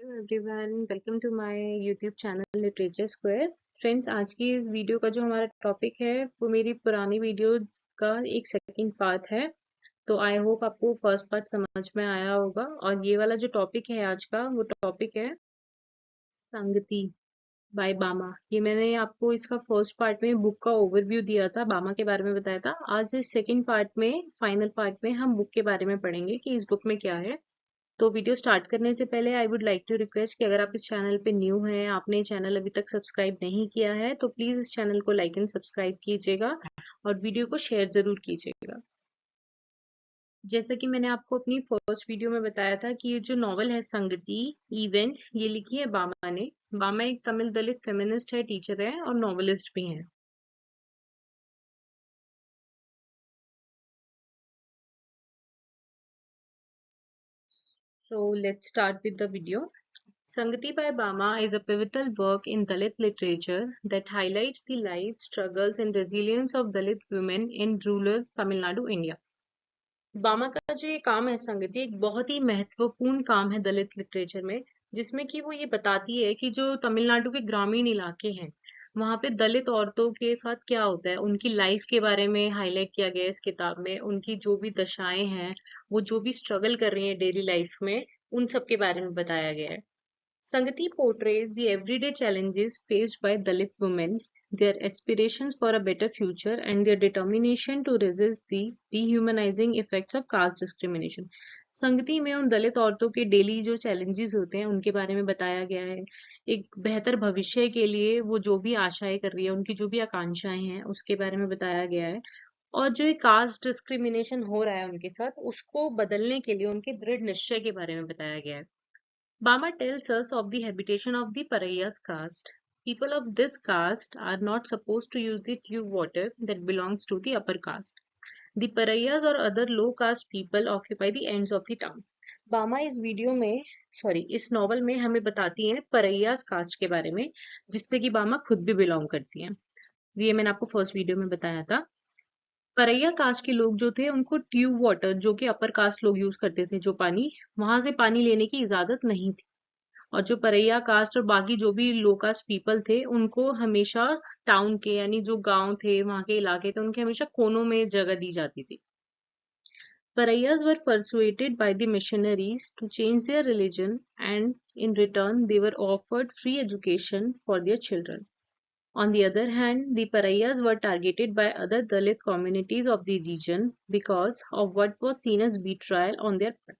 Hello everyone, welcome to my YouTube channel literature square. Friends, आज की इस video का जो हमारा टॉपिक है वो मेरी पुरानी वीडियो का एक सेकंड पार्ट है। तो आई होप आपको फर्स्ट पार्ट समझ में आया होगा। और ये वाला जो टॉपिक है आज का, वो टॉपिक है संगति बाय बामा। ये मैंने आपको इसका फर्स्ट पार्ट में बुक का ओवरव्यू दिया था, बामा के बारे में बताया था। आज इस सेकंड पार्ट में, फाइनल पार्ट में, हम बुक के बारे में पढ़ेंगे कि इस बुक में क्या है। तो वीडियो स्टार्ट करने से पहले I would like to request कि अगर आप इस चैनल पे न्यू हैं, आपने चैनल अभी तक सब्सक्राइब नहीं किया है, तो प्लीज इस चैनल को लाइक एंड सब्सक्राइब कीजिएगा और वीडियो को शेयर जरूर कीजिएगा। जैसा कि मैंने आपको अपनी फर्स्ट वीडियो में बताया था कि ये जो नॉवल है संगति इवेंट, ये लिखी है बामा ने। बामा एक तमिल दलित फेमिनिस्ट है, टीचर है और नॉवलिस्ट भी हैं। So let's start with the video. Sangati by Bama is a pivotal work in Dalit literature that highlights the lives, struggles, and resilience of Dalit women in rural Tamil Nadu, India. बामा का जो ये काम है संगति, एक बहुत ही महत्वपूर्ण काम है दलित लिटरेचर में, जिसमें कि वो ये बताती है कि जो तमिलनाडु के ग्रामीण इलाके हैं, वहां पे दलित औरतों के साथ क्या होता है, उनकी लाइफ के बारे में हाईलाइट किया गया है इस किताब में। उनकी जो भी दशाएं हैं, वो जो भी स्ट्रगल कर रही हैं डेली लाइफ में, उन सब के बारे में बताया गया है। Sangati portrays the everyday challenges faced by Dalit women, their aspirations for a better future, and their determination to resist the dehumanizing effects of caste discrimination. संगति में उन दलित औरतों के डेली जो चैलेंजेस होते हैं उनके बारे में बताया गया है। एक बेहतर भविष्य के लिए वो जो भी आशाएं कर रही है, उनकी जो भी आकांक्षाएं हैं, उसके बारे में बताया गया है। और जो ये कास्ट डिस्क्रिमिनेशन हो रहा है उनके साथ, उसको बदलने के लिए उनके दृढ़ निश्चय के बारे में बताया गया है। Bama tells us of the habitation of the Parayas caste. People of this caste are not supposed to use the tube water that belongs to the upper caste. The Parayas or other low caste people occupy the ends of the town. बामा इस novel में हमें बताती हैं परैयास cast के बारे में, जिससे कि बामा खुद भी बिलोंग करती हैं। ये मैंने आपको फर्स्ट वीडियो में बताया था। परैया कास्ट के लोग जो थे, उनको ट्यूब वाटर, जो कि अपर कास्ट लोग यूज करते थे, जो पानी, वहां से पानी लेने की इजाजत नहीं थी। और जो परैया कास्ट और बाकी जो भी लो कास्ट पीपल थे, उनको हमेशा टाउन के, यानी जो गांव थे, वहां के इलाके थे, उनके हमेशा कोनों में जगह दी जाती थी। Paraiyas were persuaded by the missionaries to change their religion, and in return they were offered free education for their children. On the other hand, the Paraiyas were targeted by other Dalit communities of the region because of what was seen as betrayal on their part.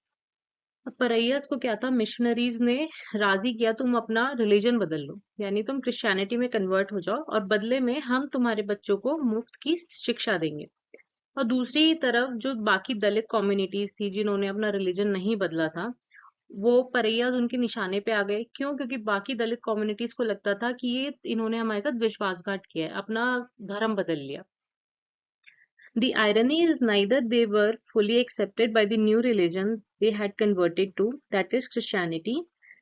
अब परैयास को क्या था, missionaries ने राजी किया, तुम अपना religion बदल लो, यानी तुम क्रिश्चियनिटी में कन्वर्ट हो जाओ और बदले में हम तुम्हारे बच्चों को मुफ्त की शिक्षा देंगे। और दूसरी तरफ जो बाकी दलित कम्युनिटीज थी जिन्होंने अपना रिलीजन नहीं बदला था, वो परैयास उनके निशाने पे आ गए। क्यों? क्योंकि बाकी दलित कम्युनिटीज को लगता था कि ये इन्होंने हमारे साथ विश्वासघात किया है, अपना धर्म बदल लिया। The irony is neither they were fully accepted by the new religion they had converted to, that is Christianity,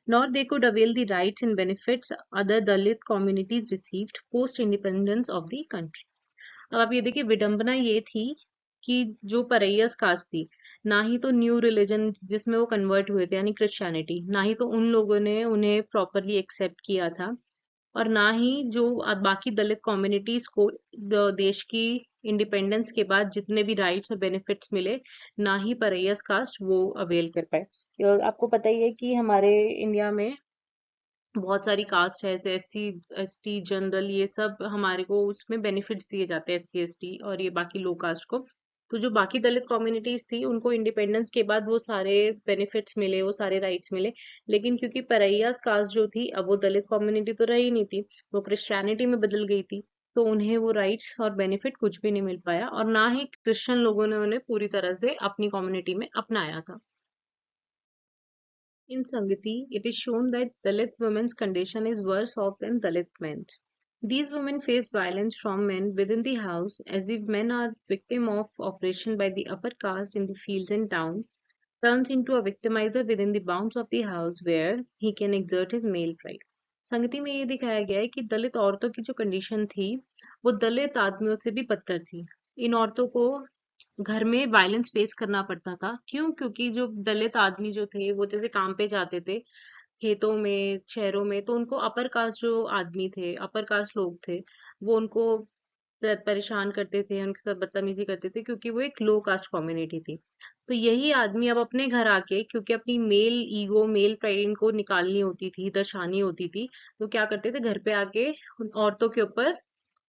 nor they could avail the rights and benefits other Dalit communities received post-independence of the country. अब आप ये देखिए, विडंबना ये थी कि जो परैयस cast थी, ना ही तो न्यू रिलीजन जिसमें वो कन्वर्ट हुए थे यानी क्रिश्चियनिटी, ना ही तो उन लोगों ने उन्हें प्रॉपरली एक्सेप्ट किया था, और ना ही जो बाकी दलित कम्युनिटीज को देश की इंडिपेंडेंस के बाद जितने भी राइट्स और बेनिफिट्स मिले, ना ही परैयस कास्ट वो अवेल कर पाए। आपको पता ही है कि हमारे इंडिया में बहुत सारी कास्ट है, जैसे एससी, एसटी, जनरल, ये सब हमारे को उसमें बेनिफिट्स दिए जाते हैं, एससी, एसटी और ये बाकी लो कास्ट को। तो जो बाकी दलित कम्युनिटीज थी, उनको इंडिपेंडेंस के बाद वो सारे बेनिफिट्स मिले, वो सारे राइट्स मिले। लेकिन क्योंकि परैयास कास्ट जो थी, अब वो दलित कम्युनिटी तो रही नहीं थी, वो क्रिश्चियनिटी में बदल गई थी, तो उन्हें वो राइट्स और बेनिफिट कुछ भी नहीं मिल पाया, और ना ही क्रिश्चियन लोगों ने उन्हें पूरी तरह से अपनी कम्युनिटी में अपनाया था। In Sangati, it is shown that Dalit women's condition is worse off than Dalit men's. These women face violence from men within the house, as if men are victim of oppression by the upper caste in the fields and town, turns into a victimizer within the bounds of the house where he can exert his male pride. संगति में ये दिखाया गया है कि दलित औरतों की जो कंडीशन थी, वो दलित आदमियों से भी बदतर थी। इन औरतों को घर में वायलेंस फेस करना पड़ता था। क्यों? क्योंकि जो दलित आदमी जो थे, वो जैसे काम पे जाते थे, खेतों में, शहरों में, तो उनको अपर कास्ट जो आदमी थे, अपर कास्ट लोग थे, वो उनको परेशान करते थे, उनके साथ बदतमीजी करते थे क्योंकि वो एक लो कास्ट कम्युनिटी थी। तो यही आदमी अब अपने घर आके, क्योंकि अपनी मेल ईगो, मेल प्राइड इनको निकालनी होती थी, दर्शानी होती थी, तो क्या करते थे, घर पे आके उन औरतों के ऊपर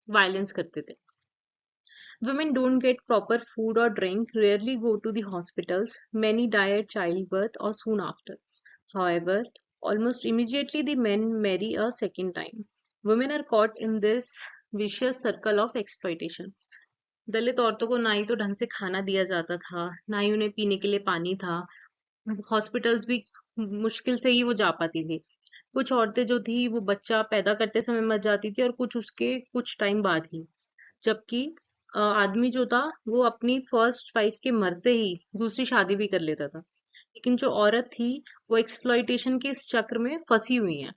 वायलेंस करते थे। Women don't get proper food or drink, rarely go to the hospitals, many die at childbirth or soon after. However, almost immediately the men marry a second time. Women are caught in this vicious circle of exploitation. दलित औरतों को ना ही तो ढंग से खाना दिया जाता था, ना ही उन्हें पीने के लिए पानी था। हॉस्पिटल्स भी मुश्किल से ही वो जा पाती थी। कुछ औरतें जो थी वो बच्चा पैदा करते समय मर जाती थी और कुछ उसके कुछ टाइम बाद ही। जबकि आदमी जो था वो अपनी फर्स्ट वाइफ के मरते ही दूसरी शादी भी कर लेता था। लेकिन जो औरत थी वो एक्सप्लॉइटेशन के इस चक्र में फंसी हुई है।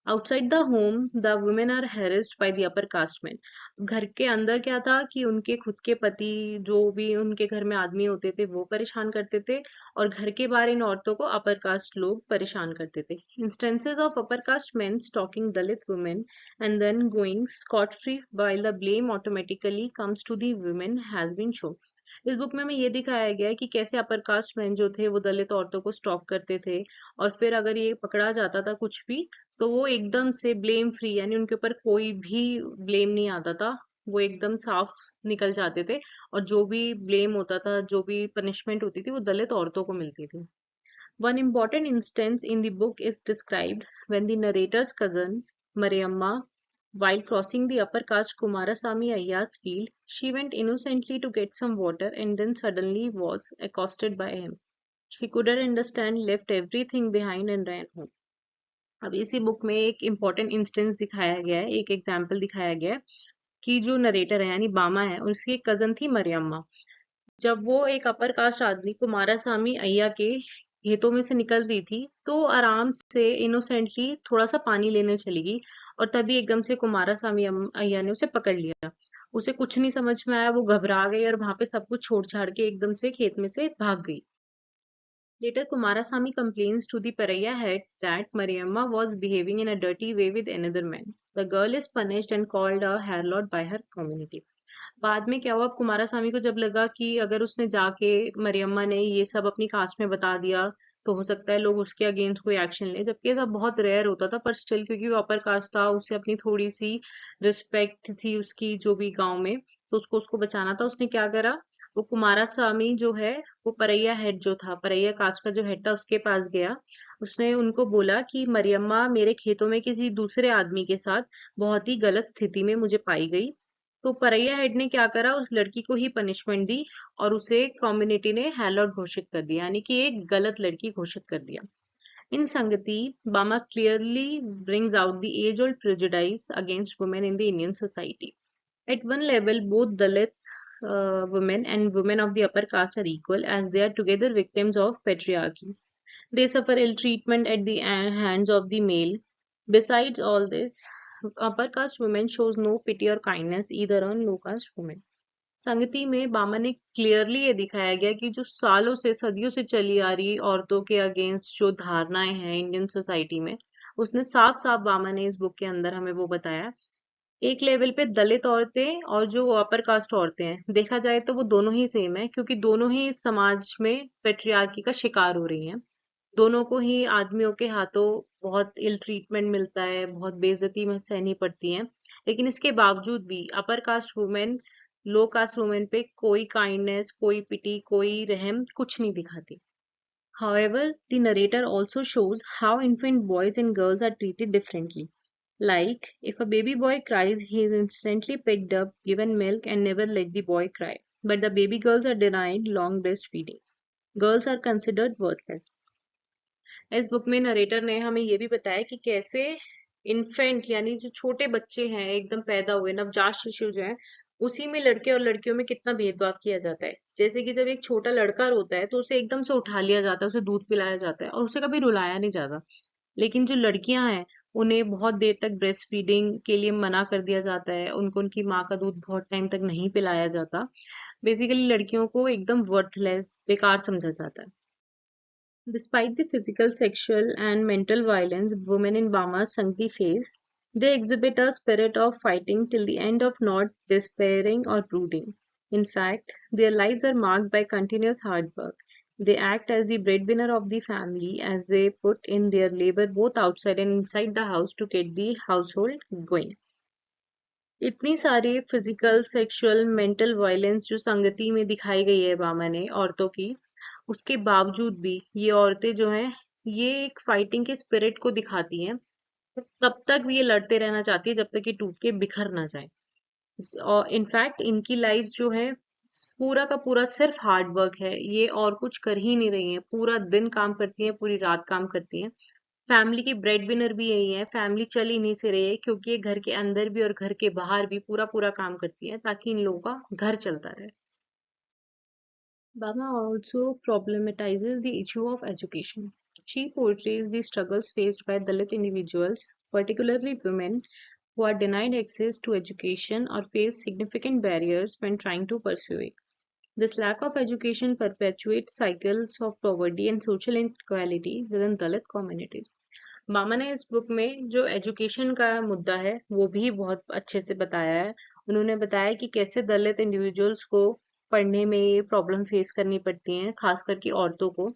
Outside the home the women are harassed by the upper caste man. घर के अंदर क्या था कि उनके खुद के पति, जो भी उनके घर में आदमी होते थे, वो परेशान करते थे, और घर के बाहर इन औरतों को अपर कास्ट लोग परेशान करते थे। Instances of upper caste men stalking Dalit women and then going scot free while the blame automatically comes to the women has been shown. इस बुक में हमें ये दिखाया गया है कि कैसे अपर कास्ट मैन जो थे वो दलित औरतों को स्टॉक करते थे, और फिर अगर ये पकड़ा जाता था कुछ भी, तो वो एकदम से ब्लेम फ्री, यानी उनके ऊपर कोई भी ब्लेम नहीं आता था। वो एकदम साफ निकल जाते थे, और जो भी ब्लेम होता था, जो भी पनिशमेंट होती थी, वो दलित औरतों को मिलती थी। One important instance in the book is described when the narrator's cousin, Mariamma, while crossing the upper caste Kumarasamy Ayya's field, she went innocently to get some water and then suddenly was accosted by him. She couldn't understand, left everything behind and ran home. अब इसी book में एक important instance दिखाया गया है, एक example दिखाया गया है कि जो नरेटर है यानी बामा है, उसकी एक कजन थी मरियम्मा। जब वो एक अपर कास्ट आदमी कुमारासामी अय्या के खेतों में से निकल रही थी, तो आराम से इनोसेंटली थोड़ा सा पानी लेने चली गई, और तभी एकदम से कुमारासामी अय्या ने उसे पकड़ लिया। उसे कुछ नहीं समझ में आया, वो घबरा गई और वहां पे सब कुछ छोड़ छाड़ के एकदम से खेत में से भाग गई। Later, Kumarasamy complains to the Paraya head that Mariamma was behaving in a dirty way with another man. The girl is punished and called a harlot by her community. बाद में क्या हुआ, कुमारासामी को जब लगा कि अगर उसने जाके मरियम्मा ने ये सब अपनी कास्ट में बता दिया, तो हो सकता है लोग उसके अगेंस्ट कोई एक्शन ले, जबकि ये सब बहुत रेयर होता था, पर स्टिल क्योंकि वो अपर कास्ट था, उसे अपनी थोड़ी सी रिस्पेक्ट थी उसकी जो भी गांव में, तो उसको उसको बचाना था। उसने क्या करा, वो कुमारासामी जो है, वो परैया हेड जो था, परैया कास्ट का जो हेड था, उसके पास गया। उसने उनको बोला कि मरियम्मा मेरे खेतों में किसी दूसरे आदमी के साथ बहुत ही गलत स्थिति में मुझे पाई गई। तो परैया हेड ने क्या करा, उस लड़की को ही पनिशमेंट दी, और उसे कम्युनिटी ने हैलोट घोषित कर दिया, यानी कि एक गलत लड़की घोषित कर दिया। In Sangati, Bama clearly brings out the age-old prejudice against women in the Indian society. At one level, both Dalit women and women of the upper caste are equal, as they are together victims of patriarchy. They suffer ill treatment at the hands of the male. Besides all this, upper caste women shows no pity or kindness either on low caste women. संगति में बामा ने clearly ये दिखाया गया कि जो सालों से, सदियों से चली आ रही औरतों के अगेंस्ट जो धारणाएं हैं इंडियन सोसाइटी में, उसने साफ साफ बामा ने इस बुक के अंदर हमें वो बताया। एक लेवल पे दलित औरतें और जो अपर कास्ट औरतें हैं, देखा जाए तो वो दोनों ही सेम है, क्योंकि दोनों ही इस समाज में पेट्रियार्की का शिकार हो रही हैं। दोनों को ही आदमियों के हाथों बहुत इल ट्रीटमेंट मिलता है, बहुत बेइज्जती में सहनी पड़ती है, लेकिन इसके बावजूद भी अपर कास्ट वुमेन लो कास्ट वुमेन पे कोई काइंडनेस, कोई पिटी, कोई रहम कुछ नहीं दिखाती। However, the narrator also shows how infant boys and girls are treated differently. Like, if a baby boy cries, he is instantly picked up, given milk, and never let the boy cry. But the baby girls are denied long breastfeeding. Girls are considered worthless. इस book में narrator ने हमें ये भी बताया कि कैसे infant, यानी जो छोटे बच्चे हैं, एकदम पैदा हुए नवजात शिशु जो है, उसी में लड़के और लड़कियों में कितना भेदभाव किया जाता है। जैसे कि जब एक छोटा लड़का रोता है तो उसे एकदम से उठा लिया जाता है, उसे दूध पिलाया जाता है और उसे कभी रुलाया नहीं जाता। लेकिन जो लड़कियां हैं, उन्हें बहुत देर तक ब्रेस्ट फीडिंग के लिए मना कर दिया जाता है, उनको उनकी माँ का दूध बहुत टाइम तक नहीं पिलाया जाता। बेसिकली लड़कियों को एकदम वर्थलेस, बेकार समझा जाता है। Despite the physical, sexual, and mental violence women in Bama's Sangti face, they exhibit a spirit of fighting till the end of not despairing or brooding. In fact, their lives are marked by continuous hard work. They act as the breadwinner of the family as they put in their labor both outside and inside the house to get the household going. इतनी सारी physical sexual mental violence जो संगति में दिखाई गई है बामा ने औरतों की, उसके बावजूद भी ये औरतें जो हैं ये एक फाइटिंग के स्पिरिट को दिखाती हैं। तब तक भी ये लड़ते रहना चाहती है जब तक ये टूट के बिखर ना जाए। और इनफैक्ट इनकी लाइफ जो है पूरा का पूरा सिर्फ हार्ड वर्क है, ये और कुछ कर ही नहीं रही है। पूरा दिन काम करती है, पूरी रात काम करती है। फैमिली की ब्रेड विनर भी यही है। फैमिली चल ही नहीं से रही है क्योंकि ये घर के अंदर भी और घर के बाहर भी पूरा पूरा काम करती है ताकि इन लोगों का घर चलता रहे। Bama also problematizes the issue of education. She portrays the struggles faced by Dalit individuals, particularly women, who are denied access to education or face significant barriers when trying to pursue it. This lack of education perpetuates cycles of poverty and social inequality within Dalit communities. मामा ने इस book में जो education का मुद्दा है वो भी बहुत अच्छे से बताया है। उन्होंने बताया कि कैसे दलित इंडिविजुअल्स को पढ़ने में ये प्रॉब्लम फेस करनी पड़ती हैं, खास करके औरतों को।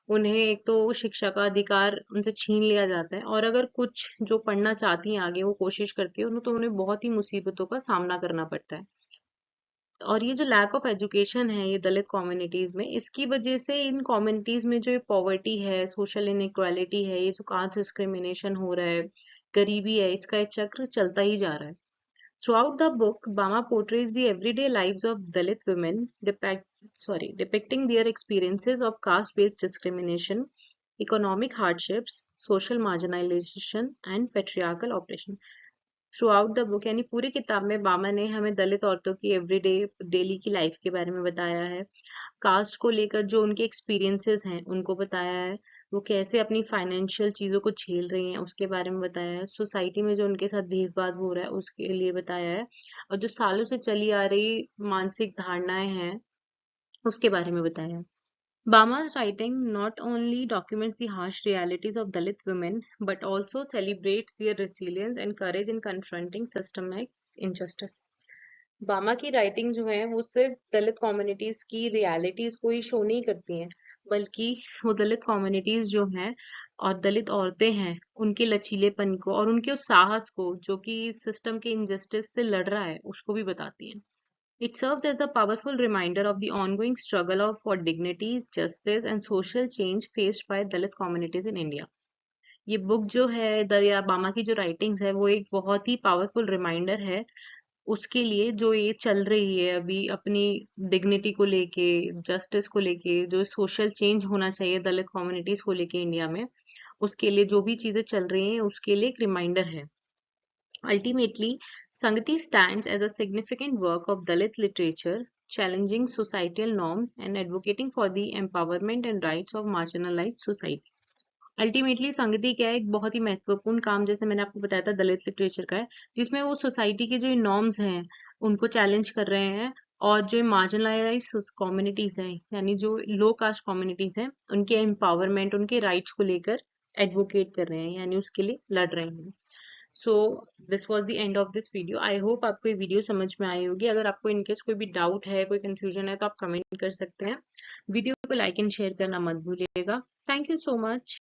उन्हें एक तो शिक्षा का अधिकार उनसे छीन लिया जाता है और अगर कुछ जो पढ़ना चाहती हैं आगे वो कोशिश करती है तो उन्हें बहुत ही मुसीबतों का सामना करना पड़ता है। और ये जो लैक ऑफ एजुकेशन है ये दलित कम्युनिटीज में, इसकी वजह से इन कम्युनिटीज में जो ये पॉवर्टी है, सोशल इनइक्वालिटी है, ये जो कास्ट डिस्क्रिमिनेशन हो रहा है, गरीबी है, इसका ये चक्र चलता ही जा रहा है। Throughout the book, Bama portrays the everyday lives of Dalit women, depicting their experiences of caste-based discrimination, economic hardships, social marginalization, and patriarchal oppression. Through out the book यानी पूरी किताब में बामा ने हमें दलित औरतों की एवरीडे डेली की लाइफ के बारे में बताया है। कास्ट को लेकर जो उनके एक्सपीरियंसेस हैं उनको बताया है। वो कैसे अपनी फाइनेंशियल चीज़ों को झेल रही हैं उसके बारे में बताया है। सोसाइटी में जो उनके साथ भेदभाव हो रहा है उसके लिए बताया है। और जो सालों से चली आ रही मानसिक धारणाएं हैं उसके बारे में बताया है। Bama's writing not only documents the harsh realities of Dalit women but also celebrates their resilience and courage in confronting systemic injustice. बामा की राइटिंग जो है वो सिर्फ दलित कम्युनिटीज की रियलिटीज को ही शो नहीं करती हैं, बल्कि वो दलित कम्युनिटीज जो हैं और दलित औरतें हैं उनके लचीलेपन को और उनके उस साहस को जो कि सिस्टम के इनजस्टिस से लड़ रहा है उसको भी बताती हैं। It serves as a powerful reminder of the ongoing struggle for dignity, justice, and social change faced by Dalit communities in India. ये बुक जो है दरिया बामा की जो राइटिंग्स है वो एक बहुत ही पावरफुल रिमाइंडर है उसके लिए जो ये चल रही है अभी अपनी डिग्निटी को लेके, जस्टिस को लेके, जो सोशल चेंज होना चाहिए दलित कम्युनिटीज को लेके इंडिया में, उसके लिए जो भी चीजें चल रही हैं उसके लिए एक रिमाइंडर है। Ultimately, Sangati stands as a significant work of Dalit literature, challenging societal norms and advocating for the empowerment and rights of marginalized society. Ultimately संगति क्या है, एक बहुत ही महत्वपूर्ण काम जैसे मैंने आपको बताया था दलित लिटरेचर का है, जिसमें वो सोसाइटी के जो नॉर्म्स हैं उनको चैलेंज कर रहे हैं और जो मार्जिनलाइज कम्युनिटीज हैं यानी जो लो कास्ट कम्युनिटीज हैं उनके एम्पावरमेंट, उनके राइट्स को लेकर एडवोकेट कर रहे हैं यानी उसके लिए लड़ रहे हैं। So this was the end of this video. I hope आपको ये वीडियो समझ में आई होगी। अगर आपको इनकेस कोई भी डाउट है, कोई कंफ्यूजन है तो आप कमेंट कर सकते हैं। वीडियो को लाइक एंड शेयर करना मत भूलिएगा। Thank you so much.